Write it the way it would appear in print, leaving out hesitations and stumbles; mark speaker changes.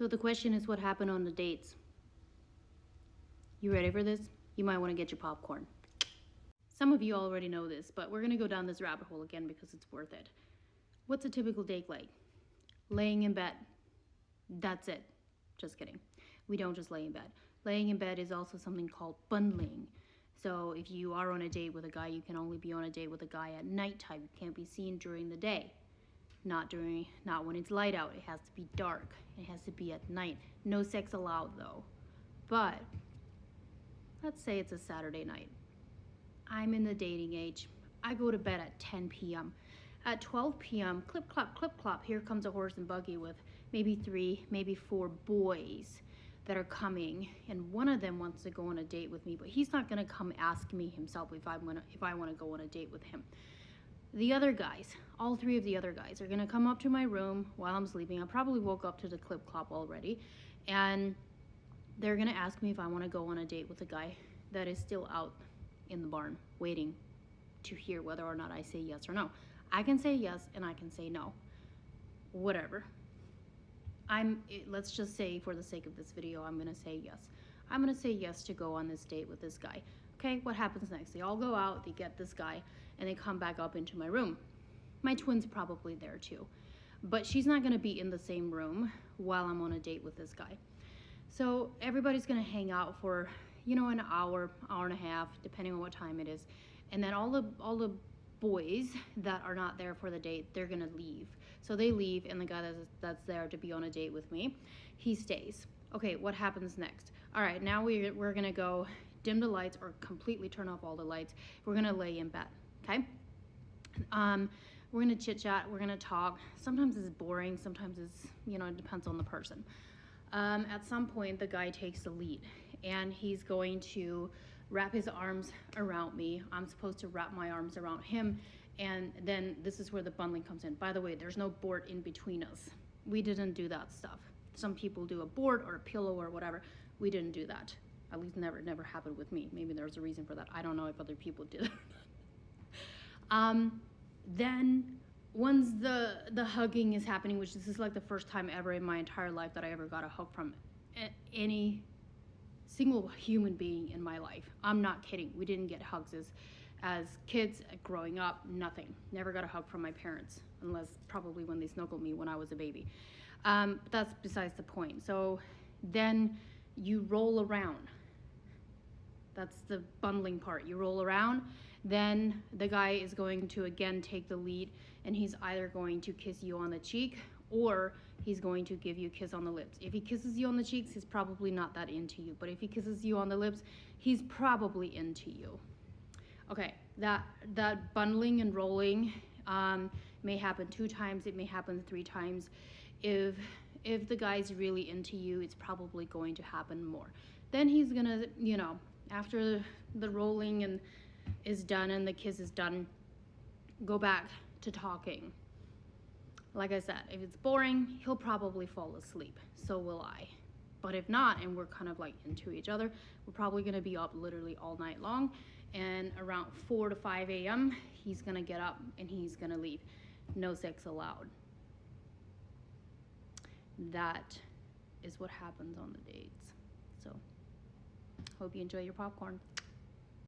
Speaker 1: So the question is, what happened on the dates? You ready for this? You might want to get your popcorn. Some of you already know this, but we're going to go down this rabbit hole again because it's worth it. What's a typical date like? Laying in bed. That's it. Just kidding. We don't just lay in bed. Laying in bed is also something called bundling. So if you are on a date with a guy, you can only be on a date with a guy at nighttime. You can't be seen during the day. Not when it's light out. It has to be dark. It has to be at night. No sex allowed though. But let's say it's a Saturday night. I'm in the dating age. I go to bed at 10 p.m. At 12 p.m., clip clop, here comes a horse and buggy with maybe 3, maybe 4 boys that are coming, and one of them wants to go on a date with me, but he's not gonna come ask me himself if I wanna go on a date with him. The other guys, all 3 of the other guys are gonna come up to my room while I'm sleeping. I probably woke up to the clip clop already, and they're gonna ask me if I wanna go on a date with a guy that is still out in the barn waiting to hear whether or not I say yes or no. I can say yes and I can say no. Whatever. Let's just say for the sake of this video, I'm gonna say yes. I'm gonna say yes to go on this date with this guy. Okay, what happens next? They all go out, they get this guy, and they come back up into my room. My twin's probably there too. But she's not gonna be in the same room while I'm on a date with this guy. So everybody's gonna hang out for, an hour and a half, depending on what time it is. And then all the boys that are not there for the date, they're gonna leave. So they leave, and the guy that's there to be on a date with me, he stays. Okay, what happens next? All right, now we're gonna go dim the lights or completely turn off all the lights. We're gonna lay in bed, okay? We're gonna chit chat, we're gonna talk. Sometimes it's boring, sometimes it's, it depends on the person. At some point, the guy takes the lead, and he's going to wrap his arms around me. I'm supposed to wrap my arms around him, and then this is where the bundling comes in. By the way, there's no board in between us. We didn't do that stuff. Some people do a board or a pillow or whatever. We didn't do that. At least never happened with me. Maybe there's a reason for that. I don't know if other people did. Then once the hugging is happening, which this is like the first time ever in my entire life that I ever got a hug from any single human being in my life. I'm not kidding. We didn't get hugs as kids growing up. Nothing. Never got a hug from my parents, unless probably when they snuggled me when I was a baby. But that's besides the point. So then you roll around. That's the bundling part. You roll around, then the guy is going to again take the lead, and he's either going to kiss you on the cheek or he's going to give you a kiss on the lips. If he kisses you on the cheeks, he's probably not that into you. But if he kisses you on the lips, he's probably into you. Okay, that bundling and rolling may happen 2 times, it may happen 3 times. If the guy's really into you, it's probably going to happen more. Then he's gonna, after the rolling and is done and the kiss is done, go back to talking. Like I said, if it's boring, he'll probably fall asleep. So will I. But if not, and we're kind of like into each other, we're probably gonna be up literally all night long. And around 4 to 5 a.m., he's gonna get up and he's gonna leave. No sex allowed. That is what happens on the dates. So, hope you enjoy your popcorn.